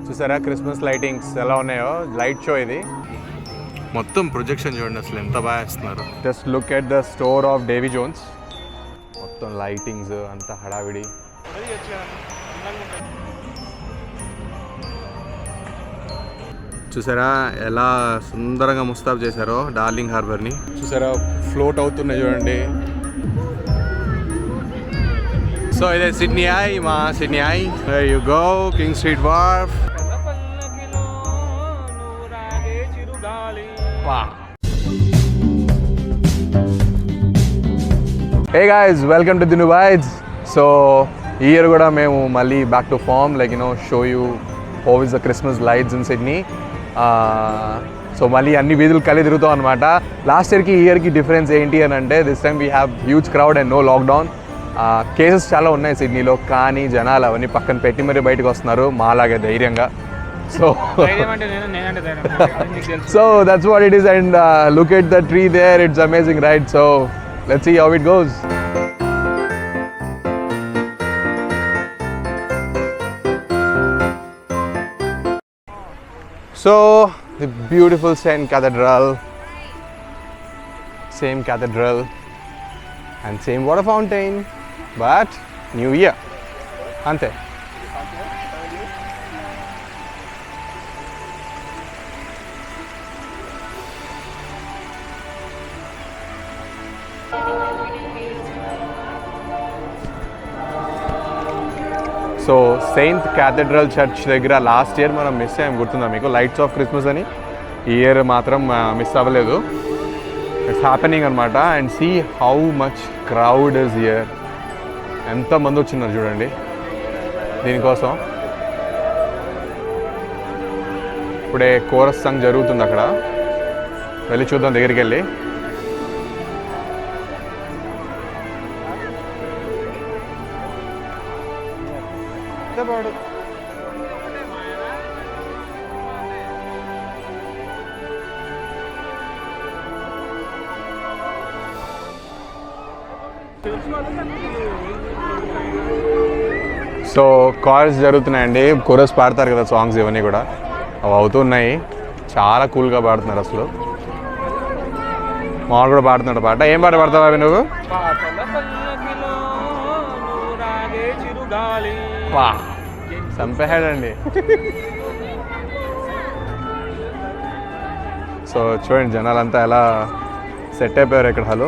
చూసారా Christmas lightings ఎలా ఉన్నాయో, లైట్ షో ఇది. మొత్తం ప్రొజెక్షన్ చూడండి అసలు ఎంత బాగా వేస్తున్నారు. Just look at the store of Davy Jones. మొత్తం లైటింగ్స్ అంతా హడావిడి. చూసారా ఎలా సుందరంగా ముస్తాబ్ చేశారో డార్లింగ్ హార్బర్ని. చూసారా ఫ్లోట్ అవుతున్నాయి చూడండి. సో ఇదే సిడ్నీ ఐ, మా Sydney I. There you go, King Street Wharf. Wow. Hey guys, welcome to Dinu Bytes. So ఈ ఇయర్ కూడా మేము మళ్ళీ back to form, like show you how is the Christmas lights in Sydney. So మళ్ళీ అన్ని వీధులు కలిగి తిరుగుతాం అనమాట. లాస్ట్ ఇయర్కి ఈ ఇయర్కి డిఫరెన్స్ ఏంటి అని అంటే, this time we have huge crowd and no lockdown. Cases చాలా ఉన్నాయి సిడ్నీలో, కానీ జనాలు అవన్నీ పక్కన పెట్టి మరీ బయటకు వస్తున్నారు మాలాగే ధైర్యంగా. So that's what it is, and look at the tree there, it's amazing, right? So let's see how it goes. So the beautiful Saint Cathedral, same cathedral and same water fountain, but new year ante. So Saint cathedral church దగ్గర last year మనం miss అయ్యాం, గుర్తుందా మీకు? Lights off Christmas అని. ఈ year మాత్రం miss అవ్వలేదు. It's happening అనమాట. And see how much crowd is here. ఎంతమంది వచ్చినారు చూడండి దీనికోసం. ఇప్పుడే కోరస్ సాంగ్ జరుగుతుంది అక్కడ, వెళ్ళి చూద్దాం దగ్గరికి వెళ్ళి. సో కాల్స్ జరుగుతున్నాయండి, కోరస్ పాడతారు కదా సాంగ్స్, ఇవన్నీ కూడా అవి అవుతున్నాయి. చాలా కూల్గా పాడుతున్నారు అసలు. మామూలు కూడా పాడుతున్నాడు పాట. ఏం పాట పాడతావు అవి నువ్వు? వా చంపేహాడండి. సో చూడండి జనాలంతా ఎలా సెట్ అయిపోయారు ఇక్కడ. హలో,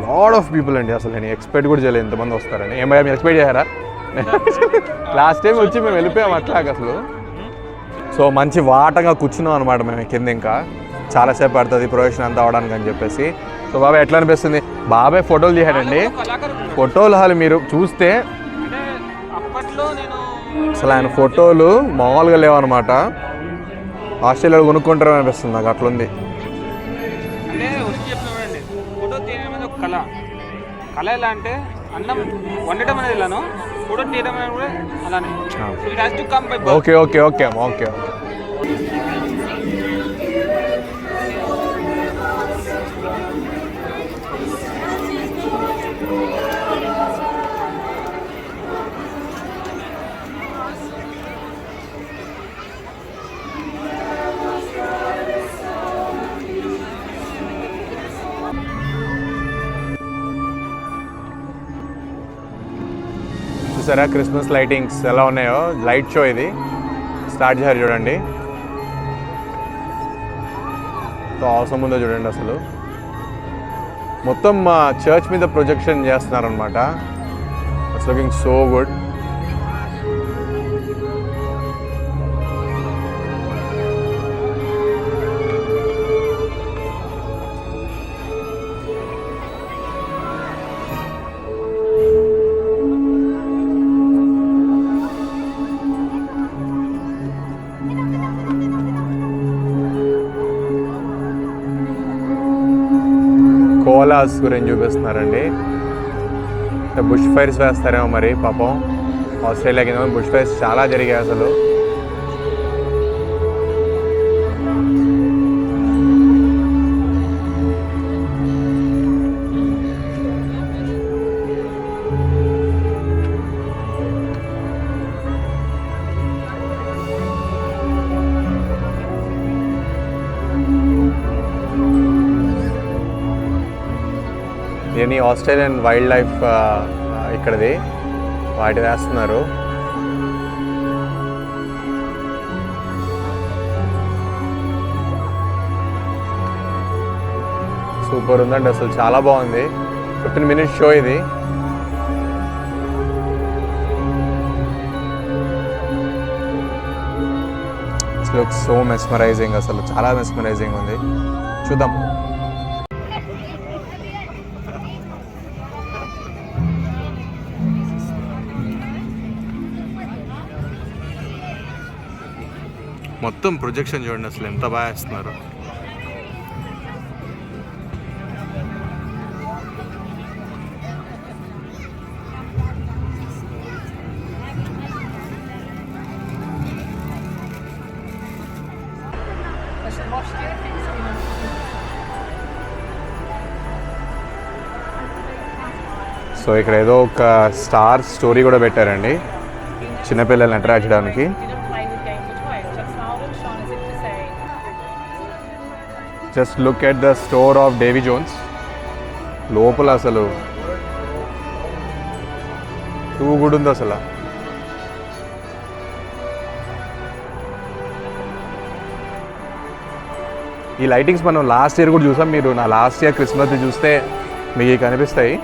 లాడ్ ఆఫ్ పీపుల్ అండి. అసలు నేను ఎక్స్పెక్ట్ కూడా చేయలేదు ఎంతమంది వస్తారని. ఏమైనా మీరు ఎక్స్పెక్ట్ చేశారా? లాస్ట్ టైం వచ్చి మేము వెళ్ళిపోయాం అట్లాగ అసలు. సో మంచి వాటంగా కూర్చున్నాం అనమాట మేము కింద. ఇంకా చాలాసేపు పడుతుంది ప్రొజెక్షన్ అంతా అవడానికి అని చెప్పేసి. సో బాబాయ్ ఎట్లా అనిపిస్తుంది? బాబాయ్ ఫోటోలు తీసాడండి. ఫోటోలు హాలు మీరు చూస్తే అసలు ఆయన ఫోటోలు మామూలుగా లేవన్నమాట. ఆస్ట్రేలియాలో కొనుక్కుంటారని అనిపిస్తుంది నాకు, అట్లుంది. కళ కళ ఎలా అంటే అన్నం వండటం అనేది ఇలాను, ఫోటో తీయడం అనేది కూడా అలానే. Okay okay okay okay. చూసారా క్రిస్మస్ లైటింగ్స్ ఎలా ఉన్నాయో, లైట్ షో ఇది స్టార్ట్ చేశారు చూడండి. సో అవసరం ఉందో చూడండి అసలు. మొత్తం మా చర్చ్ మీద ప్రొజెక్షన్ చేస్తున్నారనమాట. It's looking so good. Koalas గురించి చూపిస్తున్నారండి. బుష్ ఫైర్స్ వేస్తారేమో మరి పాపం. ఆస్ట్రేలియా కింద బుష్ ఫైర్స్ చాలా జరిగాయి అసలు. ఇవన్నీ ఆస్ట్రేలియన్ వైల్డ్ లైఫ్ ఇక్కడది, వాటి వేస్తున్నారు. సూపర్ ఉందండి, అసలు చాలా బాగుంది. 15 minutes షో ఇది. లుక్స్ సో మెస్మరైజింగ్, అసలు చాలా మెస్మరైజింగ్ ఉంది. చూద్దాం. మొత్తం ప్రొజెక్షన్ చూడండి, అసలు ఎంత బాగా వేస్తున్నారు. సో ఇక్కడ ఏదో ఒక స్టార్ స్టోరీ కూడా పెట్టారండి చిన్నపిల్లల్ని అట్రాక్ట్ చేయడానికి. Just look at the store of Davy Jones. లోపల అసలు టూ గుడ్ ఉంది అసలు. ఈ లైటింగ్స్ మనం లాస్ట్ ఇయర్ కూడా చూసాం. మీరు నా లాస్ట్ ఇయర్ క్రిస్మస్ చూస్తే మీకు కనిపిస్తాయి.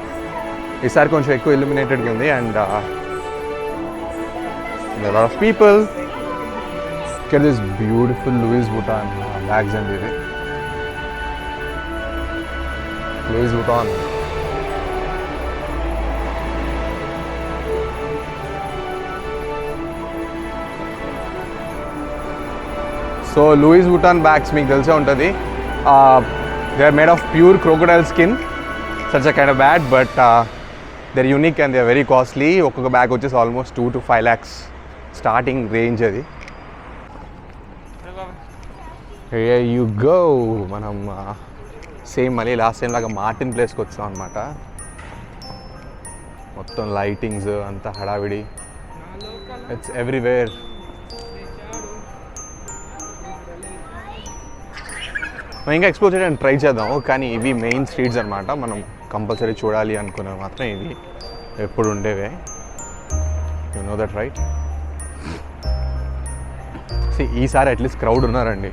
ఈసారి కొంచెం ఎక్కువ ఇల్యూమినేటెడ్గా ఉంది. And there are a lot of people. Look at this beautiful Louis Vuitton bags and ఇది Louis Vuitton. So Louis Vuitton bags మీకు తెలిసే ఉంటుంది. They are made of pure crocodile skin. Such a kind of bad, but they are unique and they are very costly. ఒక్కొక్క bag వచ్చేసి almost 2 to 5 lakhs starting range అది. Here you go. మనం same మళ్ళీ last time లాగా Martin ప్లేస్కి వచ్చాం అనమాట. మొత్తం లైటింగ్స్ అంతా హడావిడి, ఇట్స్ ఎవ్రీవేర్. మనం ఇంకా ఎక్స్ప్లోర్ చేయడానికి ట్రై చేద్దాము, కానీ ఇవి మెయిన్ స్ట్రీట్స్ అనమాట. మనం కంపల్సరీ చూడాలి అనుకునేవి మాత్రం ఇవి ఎప్పుడు ఉండేవే. You know that right. ఈసారి అట్లీస్ట్ క్రౌడ్ ఉన్నారండి.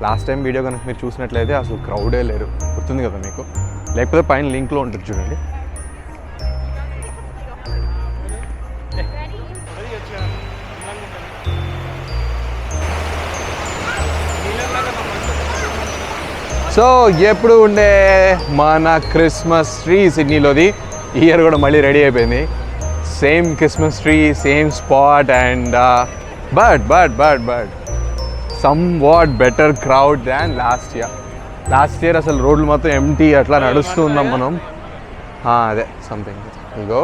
లాస్ట్ టైం వీడియో కనుక మీరు చూసినట్లయితే అసలు క్రౌడే లేరు, గుర్తుంది కదా మీకు? లేకపోతే పైన లింక్లో ఉంటుంది చూడండి. సో ఎప్పుడు ఉండే మన క్రిస్మస్ ట్రీ సిడ్నీలోది ఈ ఇయర్ కూడా మళ్ళీ రెడీ అయిపోయింది. Same Christmas tree, same spot. And but somewhat better crowd than last year. Last year అసలు రోడ్లు మొత్తం ఎంటీ అట్లా నడుస్తూ ఉన్నాం మనం. అదే something ego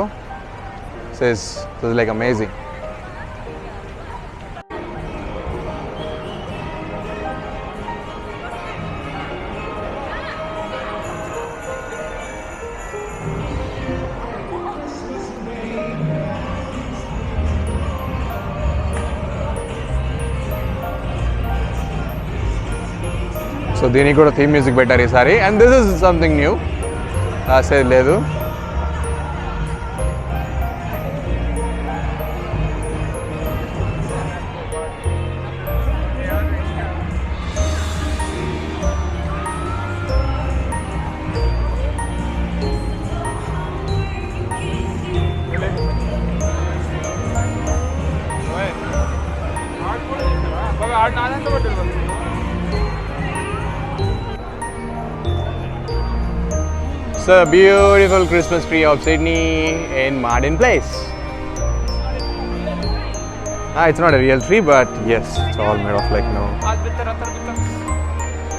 says this is like amazing. So దీనికి కూడా థీమ్ మ్యూజిక్ పెట్టారు ఈసారి. And this is something new. రాసేది లేదు. So beautiful Christmas tree of Sydney in Martin Place. It's not a real tree, but yes, it's all made of like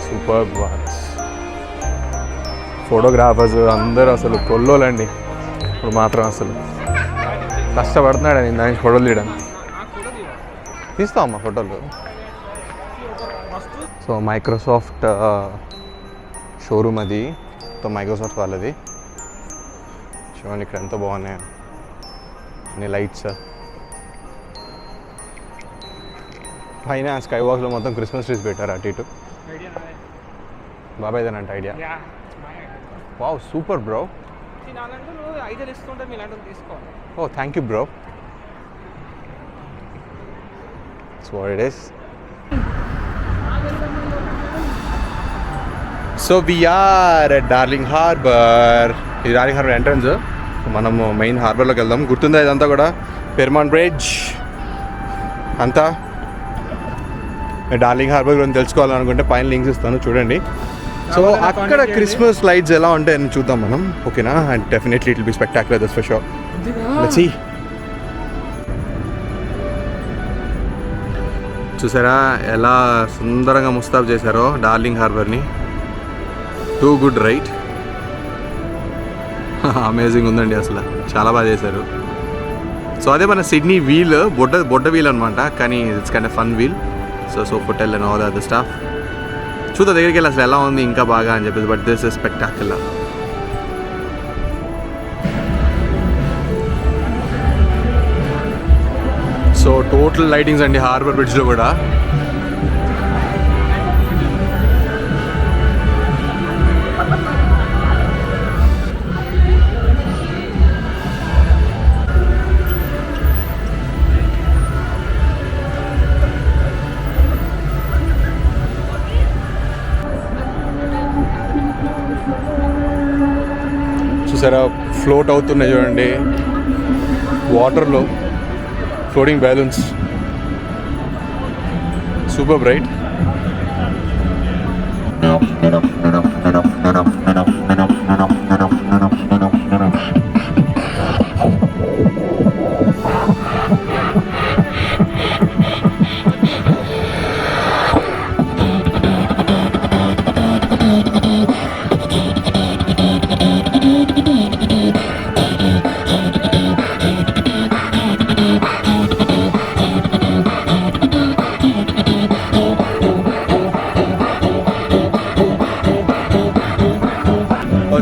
superb ones. Photographers అందరూ అసలు కొల్లోలండి. ఇప్పుడు మాత్రం అసలు కష్టపడుతున్నాడు నేను దానికి ఫోటోలు తీయడానికి. తీస్తామమ్మా ఫోటోలు. సో మైక్రోసాఫ్ట్ షోరూమ్ అది, మైక్రోసాఫ్ట్ వాళ్ళది. చూడండి ఇక్కడ ఎంత బాగున్నాయి అన్ని లైట్స్. పైన స్కై వాక్స్లో మొత్తం క్రిస్మస్ ట్రీస్ పెట్టారు అటు ఇటు. బాబాయ్దేనంట ఐడియా. Wow super bro. తినాలంటే నువ్వు 5 ఇస్తుంటే మీ ఇలాంటివి తీసుకోవాలి. Oh, thank you, bro. That's what it is. So we are at Darling Harbour. ఇది డార్లింగ్ హార్బర్ ఎంట్రన్స్. మనము మెయిన్ హార్బర్లోకి వెళ్దాం. గుర్తుందా ఇదంతా కూడా పెర్మాన్ బ్రిడ్జ్ అంతా. డార్లింగ్ హార్బర్ గురించి తెలుసుకోవాలనుకుంటే పైన లింక్స్ ఇస్తాను చూడండి. సో అక్కడ క్రిస్మస్ లైట్స్ ఎలా ఉంటాయని చూద్దాం మనం, ఓకేనా? And definitely it will be spectacular, that's for sure. Let's see. చూసారా ఎలా సుందరంగా ముస్తాబ్ చేశారో డార్లింగ్ హార్బర్ని. Too good right. అమేజింగ్ ఉందండి, అసలు చాలా బాగా చేశారు. సో అదే మన సిడ్నీ వీల్, బొడ్డ వీల్ అనమాట, కానీ it's kind of fun wheel. So hotel and all other stuff చూద్దాం దగ్గరికి వెళ్ళి అసలు ఎలా ఉంది ఇంకా బాగా అని చెప్పేసి. But this is spectacular. So total lightings అండి హార్బర్ బ్రిడ్జ్లో కూడా. చూసారా ఫ్లోట్ అవుతున్నాయి చూడండి వాటర్లో, ఫ్లోటింగ్ బ్యాలూన్స్. Super bright.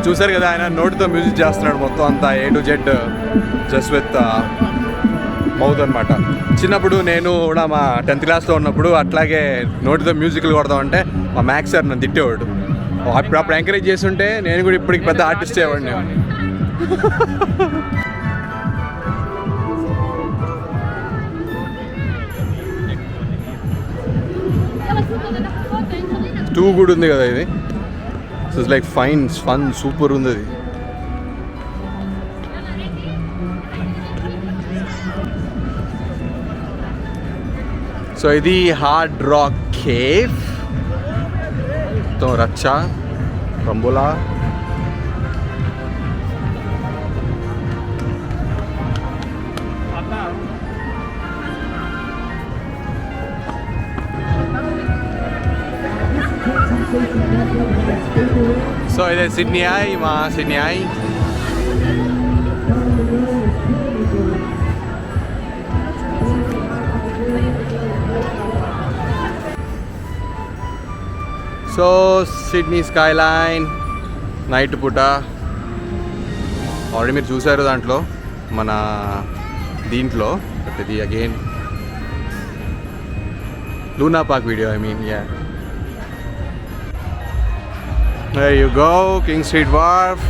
చూసారు కదా ఆయన నోటితో మ్యూజిక్ చేస్తున్నాడు మొత్తం అంతా A to Z just with mouth అనమాట. చిన్నప్పుడు నేను కూడా మా 10th క్లాస్లో ఉన్నప్పుడు అట్లాగే నోటితో మ్యూజిక్లు కొడదామంటే మా మ్యాథ్స్ సార్ నన్ను తిట్టేవాడు. అప్పుడు ఎంకరేజ్ చేస్తుంటే నేను కూడా ఇప్పటికి పెద్ద ఆర్టిస్ట్ అయ్యేవాడిని. టూ గుడ్ ఉంది కదా ఇది. ఇట్స్ లైక్ ఫన్ సూపర్ ఉంది అది. సో ఇది హార్డ్ రాక్ కేవ్ తో రచ్చా రంబోలా. సో ఇదే సిడ్నీ ఐ, మా Sydney I. So Sydney sky line night పూట ఆల్రెడీ మీరు చూసారు దాంట్లో మన దీంట్లో. బట్ ఇది again Luna park video, I mean yeah. There you go, King Street Wharf.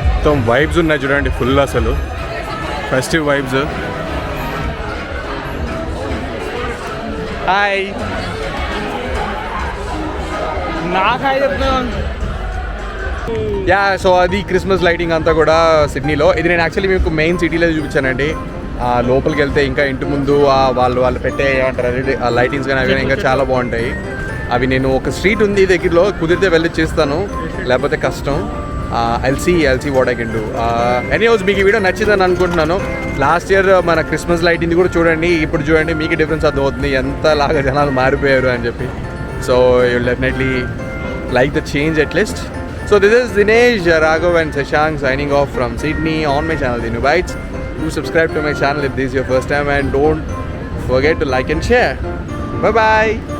మొత్తం వైబ్స్ ఉన్నాయి చూడండి ఫుల్, అసలు ఫెస్టివ్ వైబ్స్. హాయ్ నాకు హాయ్ చెప్తున్నాను. యా, సో అది క్రిస్మస్ లైటింగ్ అంతా కూడా సిడ్నీలో. ఇది నేను యాక్చువల్లీ మీకు మెయిన్ సిటీలో చూపించానండి. లోపలికి వెళ్తే ఇంకా ఇంటి ముందు వాళ్ళు పెట్టే ఏమంటారు ఆ లైటింగ్స్ కానీ అవి ఇంకా చాలా బాగుంటాయి. అవి నేను ఒక స్ట్రీట్ ఉంది దగ్గరలో, కుదిరితే వెళ్ళి చేస్తాను, లేకపోతే కష్టం. I'll see what I can do. Anyways, మీకు ఈ వీడియో నచ్చిందని అనుకుంటున్నాను. లాస్ట్ ఇయర్ మన క్రిస్మస్ లైటింగ్ కూడా చూడండి, ఇప్పుడు చూడండి, మీకు డిఫరెన్స్ అర్థమవుతుంది ఎంతలాగా జనాలు మారిపోయారు అని చెప్పి. So you will definitely like the change at least. So this is Dinesh, Raghav and Shashank signing off from Sydney on my channel Dinu Bytes. Do subscribe to my channel if this is your first time and don't forget to like and share. Bye bye.